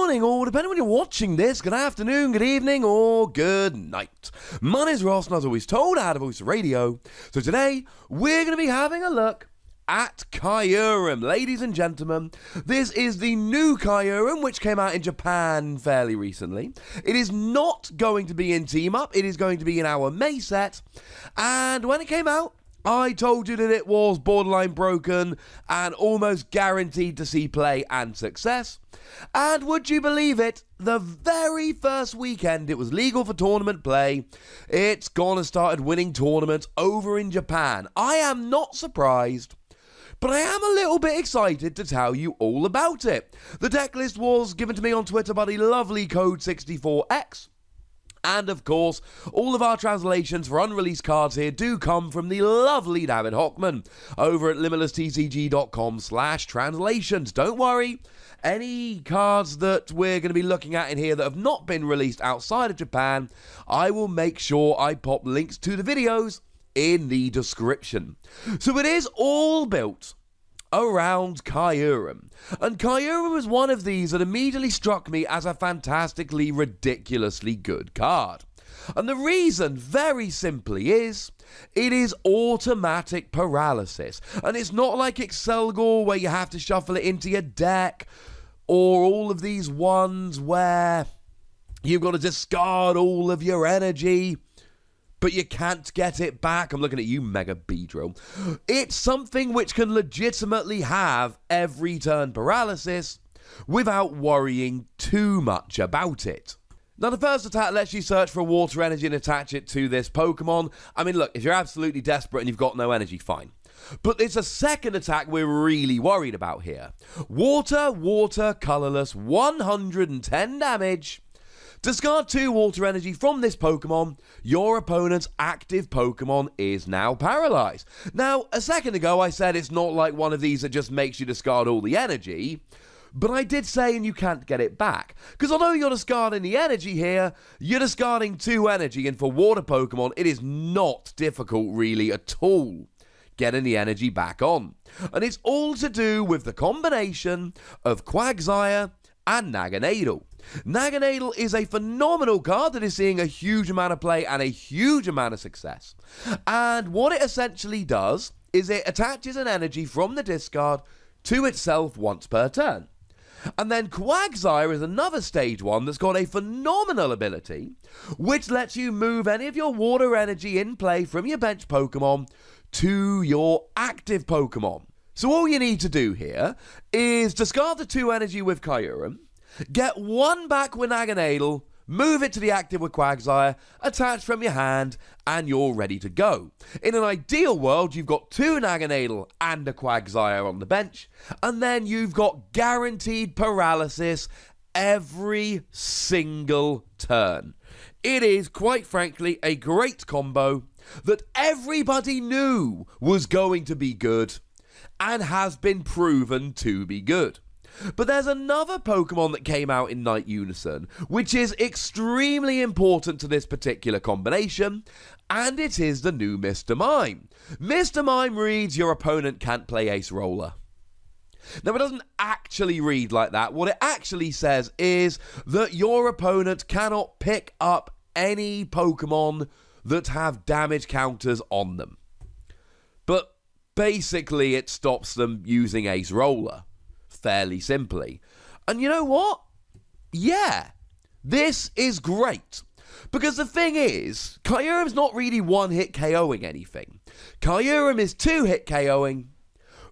morning, or depending when you're watching this, good afternoon, good evening, or good night. My name's Ross, and as always told, I had a voice of radio. So today, we're going to be having a look at Kyurem. Ladies and gentlemen, this is the new Kyurem, which came out in Japan fairly recently. It is not going to be in Team Up, it is going to be in our May set. And when it came out, I told you that it was borderline broken and almost guaranteed to see play and success. And would you believe it, the very first weekend it was legal for tournament play, it's gone and started winning tournaments over in Japan. I am not surprised, but I am a little bit excited to tell you all about it. The deck list was given to me on Twitter by the lovely Code64X. And of course, all of our translations for unreleased cards here do come from the lovely David Hochmann over at limitlesstcg.com/translations. Don't worry, any cards that we're going to be looking at in here that have not been released outside of Japan, I will make sure I pop links to the videos in the description. So it is all built around Kyurem. And Kyurem was one of these that immediately struck me as a fantastically, ridiculously good card. And the reason, very simply, is it is automatic paralysis. And it's not like Excelgor where you have to shuffle it into your deck, or all of these ones where you've got to discard all of your energy, but you can't get it back. I'm looking at you, Mega Beedrill. It's something which can legitimately have every turn paralysis without worrying too much about it. Now, the first attack lets you search for a water energy and attach it to this Pokemon. I mean, look, if you're absolutely desperate and you've got no energy, fine. But it's a second attack we're really worried about here. Water, colorless, 110 damage. Discard 2 water energy from this Pokemon. Your opponent's active Pokemon is now paralyzed. Now, a second ago I said it's not like one of these that just makes you discard all the energy, but I did say and you can't get it back. Because although you're discarding the energy here, you're discarding 2 energy, and for water Pokemon, it is not difficult really at all getting the energy back on. And it's all to do with the combination of Quagsire and Naganadel. Naganadel is a phenomenal card that is seeing a huge amount of play and a huge amount of success. And what it essentially does is it attaches an energy from the discard to itself once per turn. And then Quagsire is another stage 1 that's got a phenomenal ability which lets you move any of your water energy in play from your bench Pokemon to your active Pokemon. So all you need to do here is discard the 2 energy with Kyurem, get 1 back with Naganadel, move it to the active with Quagsire, attach from your hand, and you're ready to go. In an ideal world, you've got 2 Naganadel and a Quagsire on the bench, and then you've got guaranteed paralysis every single turn. It is, quite frankly, a great combo that everybody knew was going to be good, and has been proven to be good. But there's another Pokemon that came out in Night Unison, which is extremely important to this particular combination, and it is the new Mr. Mime. Mr. Mime reads, your opponent can't play Ace Roller. Now, it doesn't actually read like that. What it actually says is that your opponent cannot pick up any Pokemon that have damage counters on them. But basically, it stops them using Ace Roller, fairly simply. And you know what? Yeah, this is great. Because the thing is, Kyurem's not really one-hit KOing anything. Kyurem is 2-hit KOing,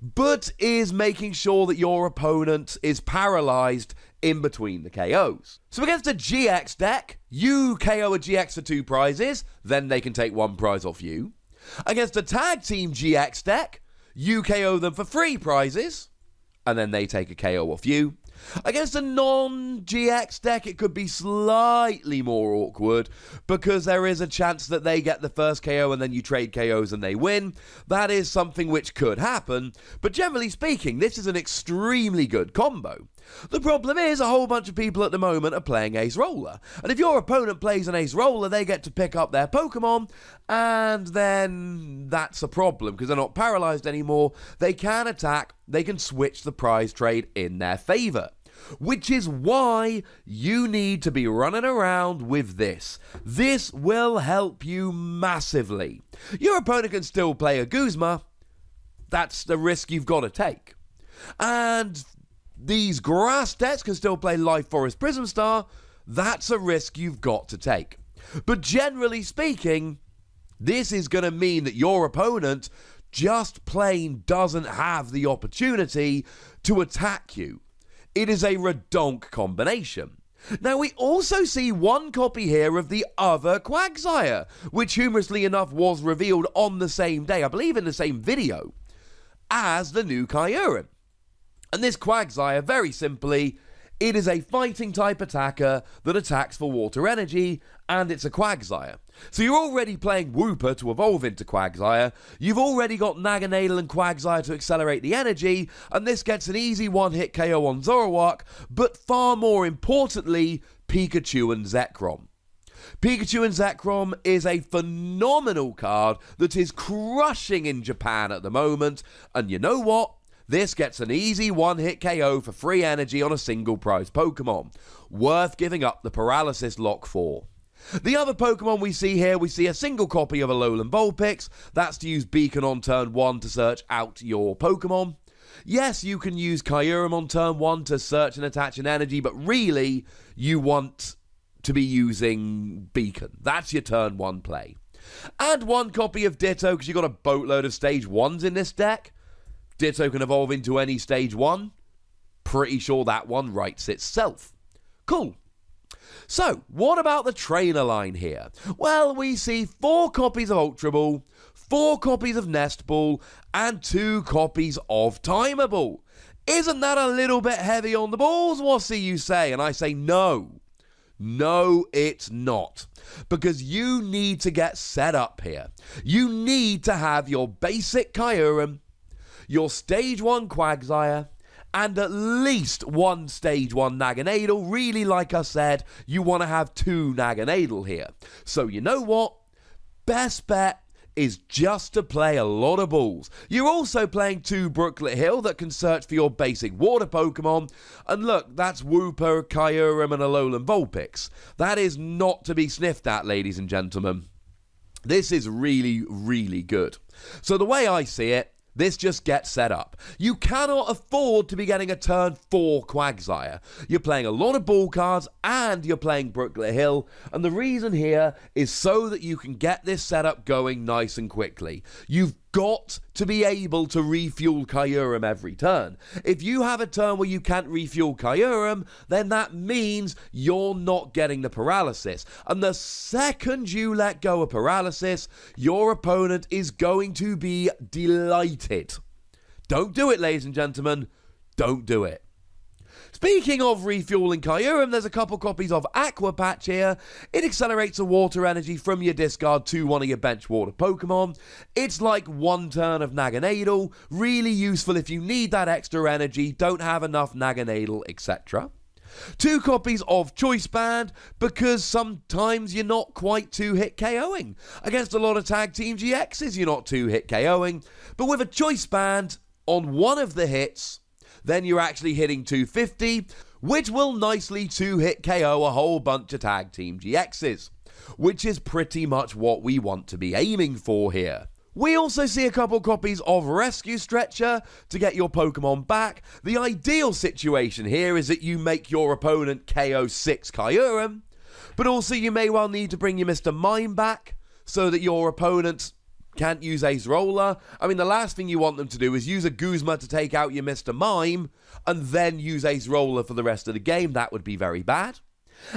but is making sure that your opponent is paralyzed in between the KOs. So against a GX deck, you KO a GX for 2 prizes, then they can take 1 prize off you. Against a tag team GX deck, you KO them for 3 prizes, and then they take a KO off you. Against a non-GX deck, it could be slightly more awkward because there is a chance that they get the first KO and then you trade KOs and they win. That is something which could happen, but generally speaking, this is an extremely good combo. The problem is a whole bunch of people at the moment are playing Ace Roller, and if your opponent plays an Ace Roller, they get to pick up their Pokemon, and then that's a problem because they're not paralyzed anymore. They can attack, they can switch the prize trade in their favor. which is why you need to be running around with this. This will help you massively. Your opponent can still play a Guzma. That's the risk you've got to take. And these grass decks can still play Life Forest Prism Star. That's a risk you've got to take. But generally speaking, this is going to mean that your opponent just plain doesn't have the opportunity to attack you. It is a redonk combination. Now, we also see one copy here of the other Quagsire, which humorously enough was revealed on the same day, I believe in the same video, as the new Kyurem. And this Quagsire, very simply, it is a fighting type attacker that attacks for water energy, and it's a Quagsire. So you're already playing Wooper to evolve into Quagsire, you've already got Naganadel and Quagsire to accelerate the energy, and this gets an easy one-hit KO on Zoroark, but far more importantly, Pikachu and Zekrom. Pikachu and Zekrom is a phenomenal card that is crushing in Japan at the moment, and you know what? This gets an easy one-hit KO for free energy on a single prize Pokemon. Worth giving up the paralysis lock for. The other Pokemon we see here, we see a single copy of Alolan Vulpix. That's to use Beacon on turn 1 to search out your Pokemon. Yes, you can use Kyurem on turn 1 to search and attach an energy, but really, you want to be using Beacon. That's your turn 1 play. And one copy of Ditto, because you've got a boatload of stage 1s in this deck. Ditto can evolve into any stage 1. Pretty sure that one writes itself. Cool. So, what about the trainer line here? Well, we see 4 copies of Ultra Ball, 4 copies of Nest Ball, and 2 copies of Timer Ball. Isn't that a little bit heavy on the balls, Wassy, you say? And I say no. No, it's not. Because you need to get set up here. You need to have your basic Kyurem, your Stage 1 Quagsire, and at least one Stage 1 Naganadel. Really, like I said, you want to have 2 Naganadel here. So you know what? Best bet is just to play a lot of balls. You're also playing 2 Brooklet Hill that can search for your basic water Pokemon. And look, that's Wooper, Kyurem, and Alolan Vulpix. That is not to be sniffed at, ladies and gentlemen. This is really, really good. So the way I see it, this just gets set up. You cannot afford to be getting a turn 4 Quagsire. You're playing a lot of ball cards and you're playing Brooklet Hill. And the reason here is so that you can get this setup going nice and quickly. You've got to be able to refuel Kyurem every turn. If you have a turn where you can't refuel Kyurem, then that means you're not getting the paralysis. And the second you let go of paralysis, your opponent is going to be delighted. Don't do it, ladies and gentlemen. Don't do it. Speaking of refueling Kyurem, there's a couple copies of Aqua Patch here. It accelerates the water energy from your discard to one of your bench water Pokemon. It's like 1 turn of Naganadel. Really useful if you need that extra energy, don't have enough Naganadel, etc. 2 copies of Choice Band, because sometimes you're not quite 2-hit KOing. Against a lot of Tag Team GXs, you're not 2-hit KOing. But with a Choice Band on one of the hits, then you're actually hitting 250, which will nicely 2-hit KO a whole bunch of Tag Team GXs, which is pretty much what we want to be aiming for here. We also see a couple copies of Rescue Stretcher to get your Pokemon back. The ideal situation here is that you make your opponent KO 6 Kyurem, but also you may well need to bring your Mr. Mime back so that your opponent can't use Ace Roller. I mean, the last thing you want them to do is use a Guzma to take out your Mr. Mime and then use Ace Roller for the rest of the game. That would be very bad.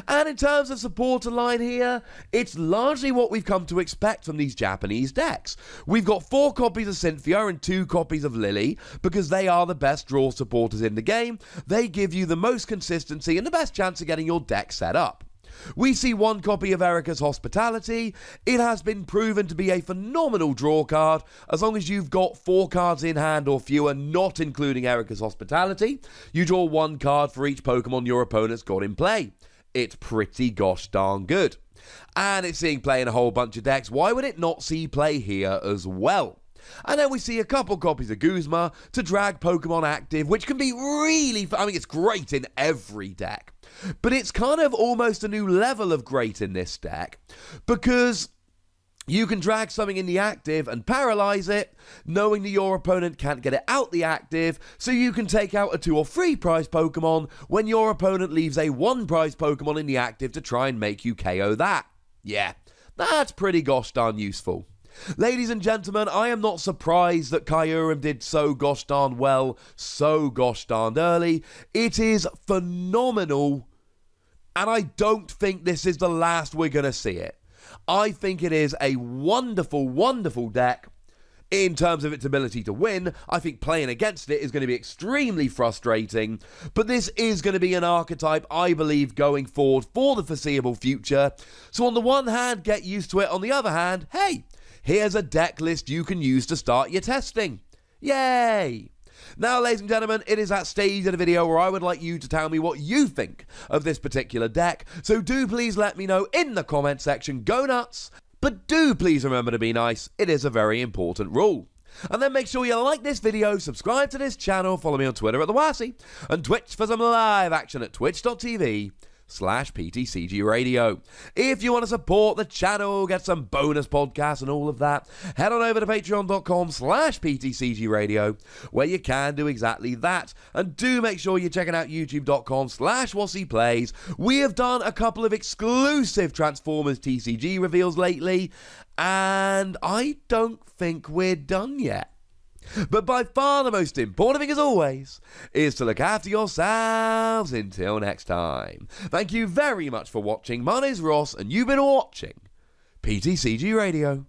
And in terms of supporter line here, it's largely what we've come to expect from these Japanese decks. We've got 4 copies of Cynthia and 2 copies of Lily, because they are the best draw supporters in the game. They give you the most consistency and the best chance of getting your deck set up. We see 1 copy of Erica's Hospitality. It has been proven to be a phenomenal draw card as long as you've got 4 cards in hand or fewer, not including Erica's Hospitality. You draw 1 card for each Pokemon your opponent's got in play. It's pretty gosh darn good. And it's seeing play in a whole bunch of decks. Why would it not see play here as well? And then we see a couple copies of Guzma to drag Pokemon active, which can be really fun. I mean, it's great in every deck. But it's kind of almost a new level of great in this deck, because you can drag something in the active and paralyze it, knowing that your opponent can't get it out the active, so you can take out a 2 or 3 prize Pokemon when your opponent leaves a 1 prize Pokemon in the active to try and make you KO that. Yeah, that's pretty gosh darn useful. Ladies and gentlemen, I am not surprised that Kyurem did so gosh darn well, so gosh darn early. It is phenomenal, and I don't think this is the last we're going to see it. I think it is a wonderful, wonderful deck in terms of its ability to win. I think playing against it is going to be extremely frustrating, but this is going to be an archetype, I believe, going forward for the foreseeable future. So on the one hand, get used to it. On the other hand, hey, here's a deck list you can use to start your testing. Yay! Now, ladies and gentlemen, it is that stage of the video where I would like you to tell me what you think of this particular deck. So do please let me know in the comment section. Go nuts! But do please remember to be nice. It is a very important rule. And then make sure you like this video, subscribe to this channel, follow me on Twitter at @TheWassy, and Twitch for some live action at twitch.tv/PTCGRadio. If you want to support the channel, get some bonus podcasts and all of that, head on over to patreon.com/PTCGRadio, where you can do exactly that. And do make sure you're checking out youtube.com/WassyPlays. We have done a couple of exclusive Transformers TCG reveals lately, and I don't think we're done yet. But by far the most important thing, as always, is to look after yourselves until next time. Thank you very much for watching. My name's Ross, and you've been watching PTCG Radio.